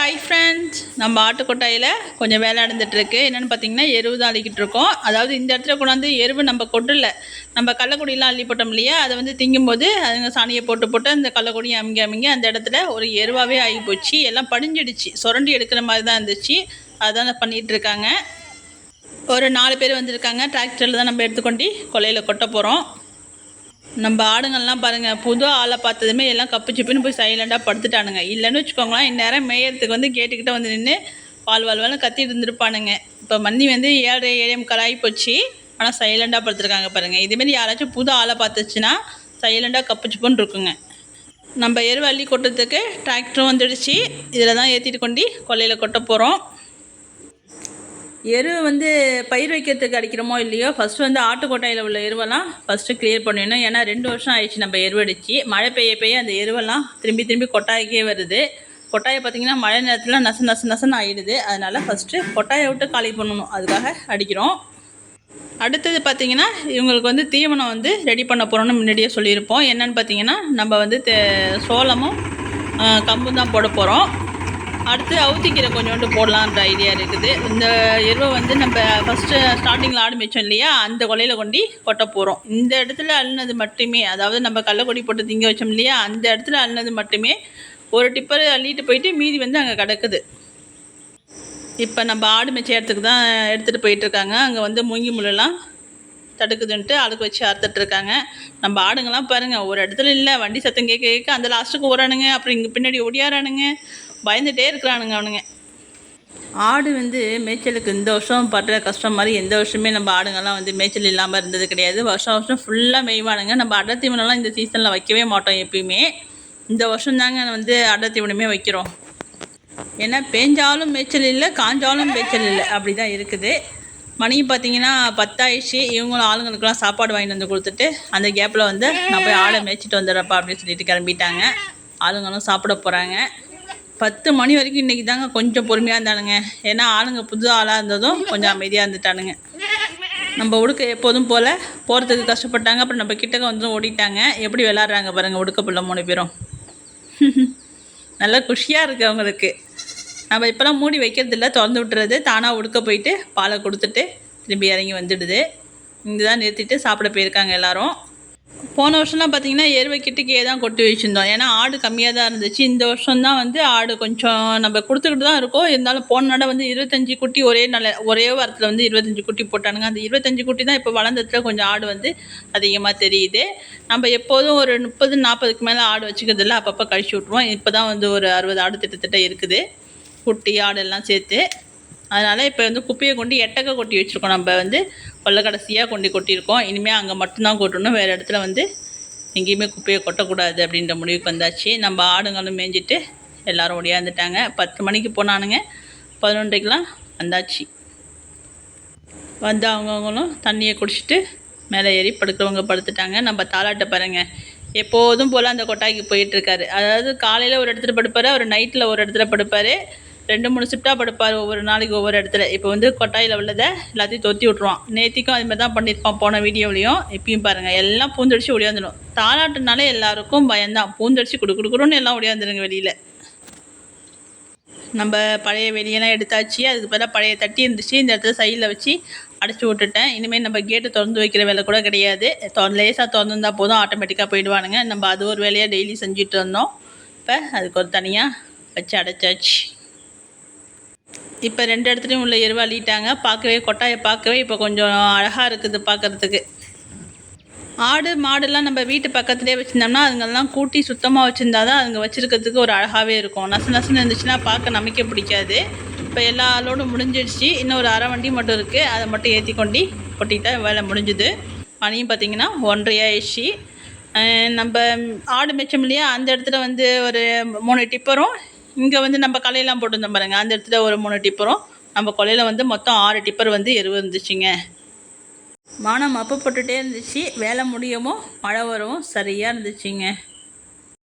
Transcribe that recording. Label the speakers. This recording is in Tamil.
Speaker 1: ஹாய் ஃப்ரெண்ட்ஸ், நம்ம ஆட்டுக்கொட்டாயில் கொஞ்சம் வேலை நடந்துகிட்ருக்கு. என்னென்னு பார்த்தீங்கன்னா, எருவு தான் அள்ளிக்கிட்டு இருக்கோம். அதாவது இந்த இடத்துல கொண்டாந்து எருவு நம்ம கொட்டல, நம்ம கள்ளக்குடியெலாம் அள்ளி போட்டோம் இல்லையா, அதை வந்து திங்கும்போது அதுங்க சாணியை போட்டு போட்டு அந்த கள்ளக்குடியை அமைங்க அந்த இடத்துல ஒரு எருவாகவே ஆகி போச்சு. எல்லாம் படிஞ்சிடுச்சு, சுரண்டி எடுக்கிற மாதிரி தான் இருந்துச்சு. அதுதான் பண்ணிகிட்டு இருக்காங்க. ஒரு 4 பேர் வந்திருக்காங்க. டிராக்டரில் தான் நம்ம எடுத்துக்கொண்டு கொல்லையில் கொட்ட போகிறோம். நம்ம ஆடுங்கள்லாம் பாருங்கள், புது ஆளை பார்த்ததுமே எல்லாம் கப்பு சிப்புன்னு போய் சைலண்டாக படுத்துட்டானுங்க. இல்லைன்னு வச்சுக்கோங்களேன், இந்நேரம் மேயறதுக்கு வந்து கேட்டுக்கிட்ட வந்து நின்று வாழ்வாழ்னு கத்திட்டு இருந்துருப்பானுங்க. இப்போ மணி வந்து 7:30 ஆகி போச்சு. ஆனால் சைலண்டாக படுத்துருக்காங்க பாருங்கள். இதேமாரி யாராச்சும் புது ஆளை பார்த்துச்சுன்னா சைலண்டாக கப்பு சிப்புன்னு இருக்குங்க. நம்ம எருவு அள்ளி கொட்டுறதுக்கு டிராக்டரும் வந்துடுச்சு. இதில் தான் ஏற்றிட்டு கொண்டு கொல்லையில் கொட்ட போகிறோம். எரு வந்து பயிர் வைக்கிறதுக்கு அடிக்கிறோமோ இல்லையோ, ஃபஸ்ட்டு வந்து ஆட்டுக்கொட்டாயில் உள்ள எருவெல்லாம் ஃபஸ்ட்டு கிளியர் பண்ணிடணும். ஏன்னா 2 வருஷம் ஆயிடுச்சு நம்ம எருவு அடித்து. மழை பெய்ய அந்த எருவெல்லாம் திரும்பி கொட்டாய்க்கே வருது. கொட்டாயை பார்த்திங்கன்னா மழை நேரத்தில் நசன்னு ஆகிடுது. அதனால் ஃபஸ்ட்டு கொட்டாயை விட்டு காலி பண்ணணும், அதுக்காக அடிக்கிறோம். அடுத்தது பார்த்திங்கன்னா, இவங்களுக்கு வந்து தீவனம் வந்து ரெடி பண்ண போகிறோன்னு முன்னாடியே சொல்லியிருப்போம். என்னென்னு பார்த்திங்கன்னா, நம்ம வந்து சோளமும் கம்பும் தான் போட போகிறோம். அடுத்து அவுத்திக்கீரை கொஞ்சோண்டு போடலான்ற ஐடியா இருக்குது. இந்த எருவை வந்து நம்ம ஃபஸ்ட்டு ஸ்டார்டிங்கில் ஆடு மேய்ச்சோம் இல்லையா, அந்த கொலையில் கொண்டு கொட்ட போகிறோம். இந்த இடத்துல அள்ளினது மட்டுமே, அதாவது நம்ம கள்ளக்கொடி போட்டு திங்க வச்சோம் இல்லையா, அந்த இடத்துல அள்ளினது மட்டுமே ஒரு டிப்பர் அள்ளிட்டு போயிட்டு மீதி வந்து அங்கே கிடக்குது. இப்போ நம்ம ஆடு மேய்ச்ச இடத்துக்கு தான் எடுத்துகிட்டு போயிட்டுருக்காங்க. அங்கே வந்து மூங்கி முள்ளெல்லாம் தடுக்குதுன்ட்டு அதுக்கு வச்சு அறுத்துட்ருக்காங்க. நம்ம ஆடுங்கள்லாம் பாருங்கள், ஒரு இடத்துல இல்லை, வண்டி சத்தம் கேட்க அந்த லாஸ்ட்டுக்கு ஓரானுங்க, அப்புறம் இங்கே பின்னாடி ஓடியாரானுங்க, பயந்துகிட்டே இருக்கிறானுங்க அவனுங்க. ஆடு வந்து மேய்ச்சலுக்கு இந்த வருஷம் படுற கஷ்டம் மாதிரி எந்த வருஷமே நம்ம ஆடுங்கள்லாம் வந்து மேய்ச்சல் இல்லாமல் இருந்தது கிடையாது. வருஷம் ஃபுல்லாக மேய்வானுங்க. நம்ம அடர்த்தீவனம்லாம் இந்த சீசனில் வைக்கவே மாட்டோம் எப்பயுமே. இந்த வருஷம் தாங்க வந்து அடர்த்தீவனமே வைக்கிறோம். ஏன்னா பேஞ்சாலும் மேய்ச்சல் இல்லை, காஞ்சாலும் மேய்ச்சல் இல்லை, அப்படி தான் இருக்குது. மணி பார்த்திங்கன்னா 10 ஆயிடுச்சு. இவங்களும் ஆளுங்களுக்கெல்லாம் சாப்பாடு வாங்கிட்டு வந்து கொடுத்துட்டு அந்த கேப்பில் வந்து நான் போய் ஆடை மேய்ச்சிட்டு வந்துடுறப்பா அப்படின்னு சொல்லிட்டு கிளம்பிட்டாங்க. ஆளுங்களும் சாப்பிட போகிறாங்க. 10 மணி வரைக்கும் இன்றைக்கி தாங்க கொஞ்சம் பொறுமையாக இருந்தானுங்க. ஏன்னா ஆளுங்க புது ஆளாக இருந்ததும் கொஞ்சம் அமைதியாக இருந்துட்டானுங்க. நம்ம உடுக்க எப்போதும் போல் போகிறதுக்கு கஷ்டப்பட்டாங்க. அப்புறம் நம்ம கிட்டக்க வந்து ஓடிட்டாங்க. எப்படி விளாட்றாங்க பாருங்கள் உடுக்க பிள்ளை 3 பேரும். நல்லா குஷியாக இருக்குது அவங்களுக்கு. நம்ம இப்போலாம் மூடி வைக்கிறதில்ல, திறந்து விட்டுறது. தானாக உடுக்க போயிட்டு பாலை கொடுத்துட்டு திரும்பி இறங்கி வந்துடுது. இங்கே தான் நிறுத்திட்டு சாப்பிட போயிருக்காங்க எல்லோரும். போன வருஷம்லாம் பார்த்திங்கன்னா எருவை கிட்டக்கே தான் கொட்டி வச்சுருந்தோம். ஏன்னா ஆடு கம்மியாக தான் இருந்துச்சு. இந்த வருஷம் தான் வந்து ஆடு கொஞ்சம் நம்ம கொடுத்துக்கிட்டு தான் இருக்கோம். இருந்தாலும் போன நட வந்து 25 குட்டி ஒரே வாரத்தில் வந்து 25 குட்டி போட்டானுங்க. அந்த 25 குட்டி தான் இப்போ வளர்ந்ததுல கொஞ்சம் ஆடு வந்து அதிகமாக தெரியுது. நம்ம எப்போதும் ஒரு 30-40க்கு மேலே ஆடு வச்சுக்கிறதில்ல, அப்பப்போ கழிச்சு விட்ருவோம். இப்போ தான் வந்து ஒரு 60 ஆடு திட்டத்தட்ட இருக்குது, குட்டி ஆடெல்லாம் சேர்த்து. அதனால் இப்போ வந்து குப்பையை கொண்டு எட்டக்க கொட்டி வச்சுருக்கோம். நம்ம வந்து கொல்லை கடைசியாக கொண்டு கொட்டியிருக்கோம். இனிமேல் அங்கே மட்டும்தான் கொட்டணும், வேறு இடத்துல வந்து எங்கேயுமே குப்பையை கொட்டக்கூடாது அப்படின்ற முடிவுக்கு வந்தாச்சு. நம்ம ஆடுங்களும் மேய்ஞ்சிட்டு எல்லோரும் ஒடியாந்துட்டாங்க. 10 மணிக்கு போனானுங்க, 11:30க்கெலாம் வந்தாச்சு. வந்து அவங்கவுங்களும் தண்ணியை குடிச்சிட்டு மேலே ஏறி படுக்கிறவங்க படுத்துட்டாங்க. நம்ம தாலாட்ட பாருங்கள், எப்போதும் போல் அந்த கொட்டாய்க்கு போயிட்டுருக்காரு. அதாவது காலையில் ஒரு இடத்துல படுப்பார், அவர் நைட்டில் ஒரு இடத்துல படுப்பார், 2-3 ஷிஃப்டாக படுப்பார் ஒவ்வொரு நாளைக்கு ஒவ்வொரு இடத்துல. இப்போ வந்து கொட்டாயில் உள்ளதை எல்லாத்தையும் தொத்தி விட்ருவான். நேத்திக்கும் அதுமாதிரி தான் பண்ணியிருப்பான் போன வீடியோவிலையும். இப்பயும் பாருங்கள், எல்லாம் பூந்தடிச்சு ஒடியாந்துடும். தாலாட்டுனாலே எல்லாருக்கும் பயம்தான். பூந்தடிச்சு குடுக்குன்னு எல்லாம் ஒடியாந்துருங்க வெளியில். நம்ம பழைய வெளியெல்லாம் எடுத்தாச்சு. அதுக்கு பதிலாக பழைய தட்டி இருந்துச்சு, இந்த இடத்துல சைடில் வச்சு அடைச்சி விட்டுட்டேன். இனிமேல் நம்ம கேட்டு திறந்து வைக்கிற வேலை கூட கிடையாது. லேசாக திறந்துருந்தால் போதும், ஆட்டோமேட்டிக்காக போயிடுவானுங்க. நம்ம அது ஒரு வேலையாக டெய்லி செஞ்சுட்டு இருந்தோம். இப்போ அதுக்கு ஒரு தனியாக வச்சு அடைச்சாச்சு. இப்போ 2 இடத்துலையும் உள்ள எருவை அள்ளிட்டாங்க. கொட்டாயை பார்க்கவே இப்போ கொஞ்சம் அழகாக இருக்குது பார்க்குறதுக்கு. ஆடு மாடெல்லாம் நம்ம வீட்டு பக்கத்துலேயே வச்சுருந்தோம்னா அதுங்கெல்லாம் கூட்டி சுத்தமாக வச்சுருந்தா தான் அதுங்க வச்சுருக்கிறதுக்கு ஒரு அழகாகவே இருக்கும். நசுன்னு இருந்துச்சுன்னா பார்க்க நமக்கே பிடிக்காது. இப்போ எல்லா லோடும் முடிஞ்சிடுச்சு. இன்னும் ஒரு அரை வண்டி மட்டும் இருக்குது, அதை மட்டும் ஏற்றி கொண்டு கொட்டிட்டா வேலை முடிஞ்சுது. மணியும் பார்த்திங்கன்னா 1:30 ஆயிடுச்சு. நம்ம ஆடு மிச்சம் இல்லையா, அந்த இடத்துல வந்து ஒரு 3 டிப்பரும், இங்கே வந்து நம்ம கலையெல்லாம் போட்டுருந்தோம் பாருங்கள், அந்த இடத்துல ஒரு 3 டிப்பரும், நம்ம கொலையில் வந்து மொத்தம் 6 டிப்பர் வந்து எருவு இருந்துச்சுங்க. வானம் மப்பு போட்டுகிட்டே இருந்துச்சு. வேலை முடியவும் மழை வரவும் சரியாக இருந்துச்சுங்க.